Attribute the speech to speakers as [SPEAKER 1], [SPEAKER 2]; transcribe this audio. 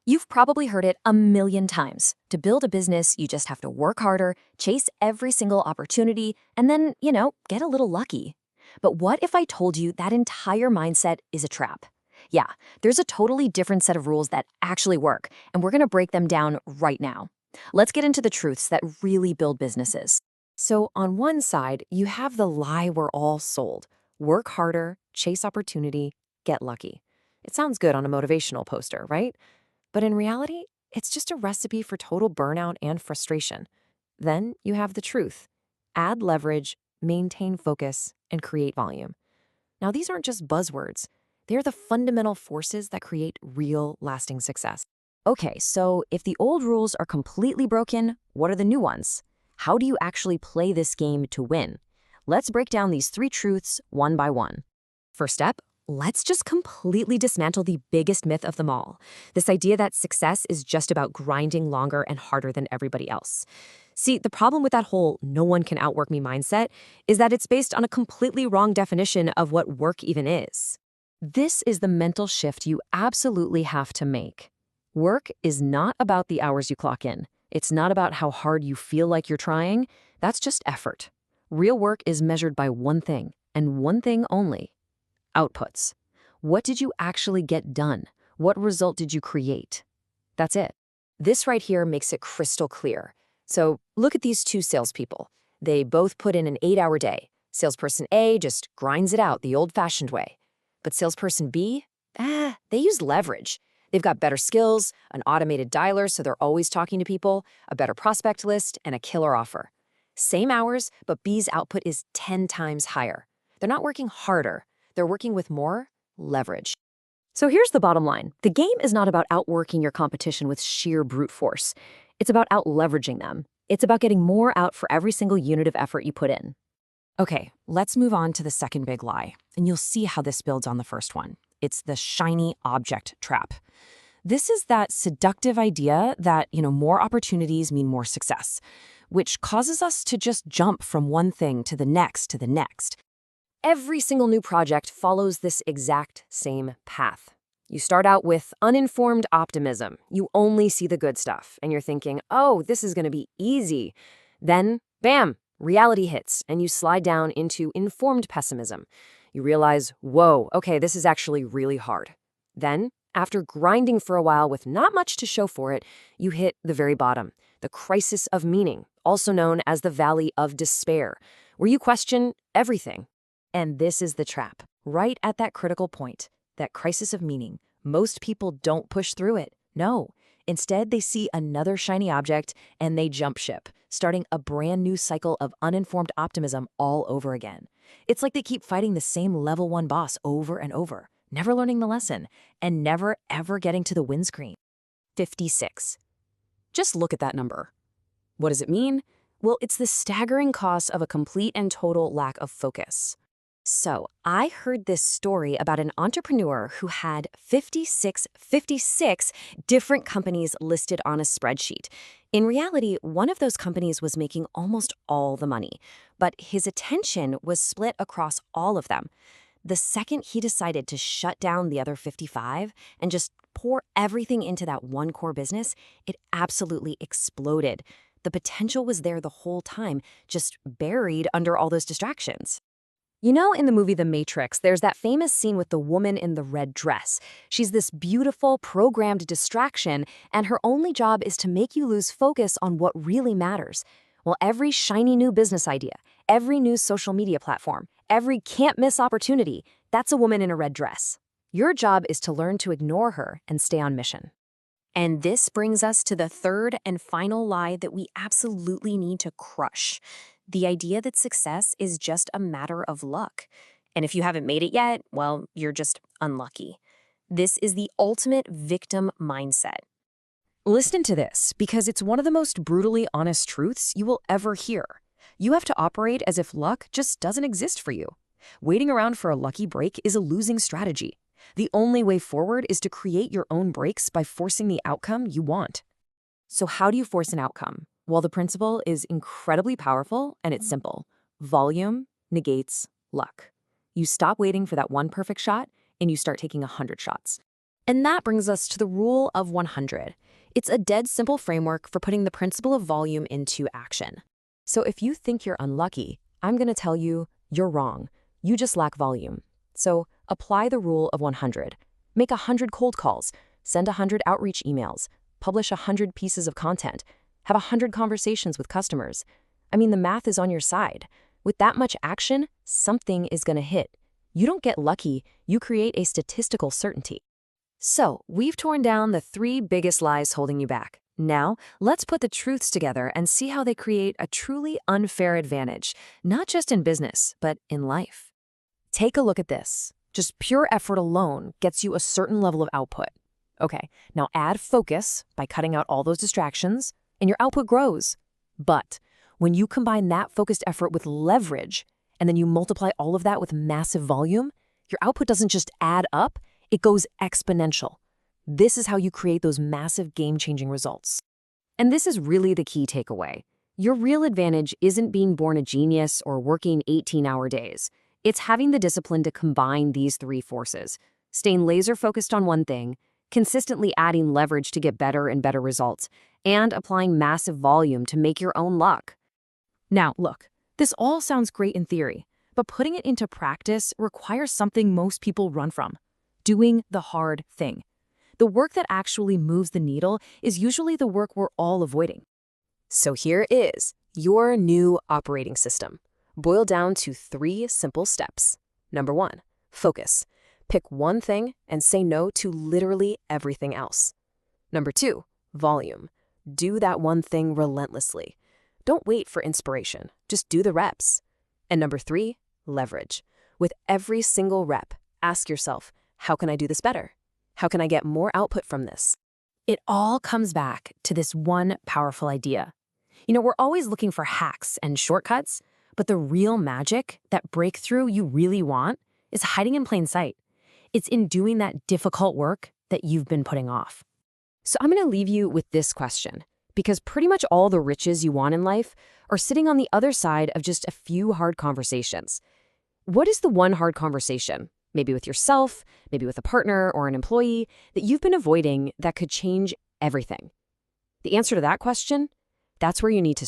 [SPEAKER 1] You've probably heard it a million times. To build a business, you just have to work harder, chase every single opportunity, and then, get a little lucky. But what if I told you that entire mindset is a trap? Yeah, there's a totally different set of rules that actually work, and we're gonna break them down right now. Let's get into the truths that really build businesses. So, on one side, you have the lie we're all sold: work harder, chase opportunity, get lucky. It sounds good on a motivational poster, right? But in reality, it's just a recipe for total burnout and frustration. Then you have the truth: add leverage, maintain focus, and create volume. Now, these aren't just buzzwords. They're the fundamental forces that create real, lasting success. Okay, so if the old rules are completely broken, what are the new ones? How do you actually play this game to win? Let's break down these three truths one by one. First step, let's just completely dismantle the biggest myth of them all: this idea that success is just about grinding longer and harder than everybody else. See, the problem with that whole "no one can outwork me" mindset is that it's based on a completely wrong definition of what work even is. This is the mental shift you absolutely have to make. Work is not about the hours you clock in. It's not about how hard you feel like you're trying. That's just effort. Real work is measured by one thing, and one thing only: outputs. What did you actually get done? What result did you create? That's it. This right here makes it crystal clear. So look at these two salespeople. They both put in an 8-hour day. Salesperson A just grinds it out the old-fashioned way. But salesperson B, they use leverage. They've got better skills, an automated dialer so they're always talking to people, a better prospect list, and a killer offer. Same hours, but B's output is 10 times higher. They're not working harder. They're working with more leverage. So here's the bottom line. The game is not about outworking your competition with sheer brute force. It's about out-leveraging them. It's about getting more out for every single unit of effort you put in. Okay, let's move on to the second big lie, and you'll see how this builds on the first one. It's the shiny object trap. This is that seductive idea that, more opportunities mean more success, which causes us to just jump from one thing to the next to the next. Every single new project follows this exact same path. You start out with uninformed optimism. You only see the good stuff, and you're thinking, oh, this is going to be easy. Then, bam, reality hits, and you slide down into informed pessimism. You realize, whoa, okay, this is actually really hard. Then, after grinding for a while with not much to show for it, you hit the very bottom, the crisis of meaning, also known as the valley of despair, where you question everything. And this is the trap. Right at that critical point, that crisis of meaning, most people don't push through it. No. Instead, they see another shiny object and they jump ship, starting a brand new cycle of uninformed optimism all over again. It's like they keep fighting the same level 1 boss over and over, never learning the lesson, and never ever getting to the win screen. 56. Just look at that number. What does it mean? Well, it's the staggering cost of a complete and total lack of focus. So, I heard this story about an entrepreneur who had 56 different companies listed on a spreadsheet. In reality, one of those companies was making almost all the money, but his attention was split across all of them. The second he decided to shut down the other 55 and just pour everything into that one core business, it absolutely exploded. The potential was there the whole time, just buried under all those distractions. In the movie The Matrix, there's that famous scene with the woman in the red dress. She's this beautiful, programmed distraction, and her only job is to make you lose focus on what really matters. Well, every shiny new business idea, every new social media platform, every can't-miss opportunity, that's a woman in a red dress. Your job is to learn to ignore her and stay on mission. And this brings us to the third and final lie that we absolutely need to crush: the idea that success is just a matter of luck. And if you haven't made it yet, well, you're just unlucky. This is the ultimate victim mindset. Listen to this, because it's one of the most brutally honest truths you will ever hear. You have to operate as if luck just doesn't exist for you. Waiting around for a lucky break is a losing strategy. The only way forward is to create your own breaks by forcing the outcome you want. So how do you force an outcome? Well, the principle is incredibly powerful, and it's simple. Volume negates luck. You stop waiting for that one perfect shot, and you start taking 100 shots.
[SPEAKER 2] And that brings us to the rule of 100. It's a dead simple framework for putting the principle of volume into action.
[SPEAKER 1] So if you think you're unlucky, I'm going to tell you you're wrong. You just lack volume. So apply the rule of 100. Make 100 cold calls, send 100 outreach emails, publish 100 pieces of content, have 100 conversations with customers. I mean, the math is on your side. With that much action, something is going to hit. You don't get lucky, you create a statistical certainty. So, we've torn down the 3 biggest lies holding you back. Now, let's put the truths together and see how they create a truly unfair advantage, not just in business, but in life. Take a look at this. Just pure effort alone gets you a certain level of output. Okay, now add focus by cutting out all those distractions, and your output grows. But when you combine that focused effort with leverage, and then you multiply all of that with massive volume, your output doesn't just add up, it goes exponential. This is how you create those massive game-changing results. And this is really the key takeaway. Your real advantage isn't being born a genius or working 18-hour days. It's having the discipline to combine these 3 forces, staying laser-focused on one thing, consistently adding leverage to get better and better results, and applying massive volume to make your own luck. Now, look, this all sounds great in theory, but putting it into practice requires something most people run from: doing the hard thing. The work that actually moves the needle is usually the work we're all avoiding. So here is your new operating system, boiled down to 3 simple steps. Number 1, focus. Pick one thing and say no to literally everything else. Number 2, volume. Do that one thing relentlessly. Don't wait for inspiration, just do the reps. And number 3, leverage. With every single rep, ask yourself, how can I do this better? How can I get more output from this? It all comes back to this one powerful idea. We're always looking for hacks and shortcuts, but the real magic, that breakthrough you really want, is hiding in plain sight. It's in doing that difficult work that you've been putting off. So I'm going to leave you with this question, because pretty much all the riches you want in life are sitting on the other side of just a few hard conversations. What is the one hard conversation, maybe with yourself, maybe with a partner or an employee, that you've been avoiding that could change everything? The answer to that question, that's where you need to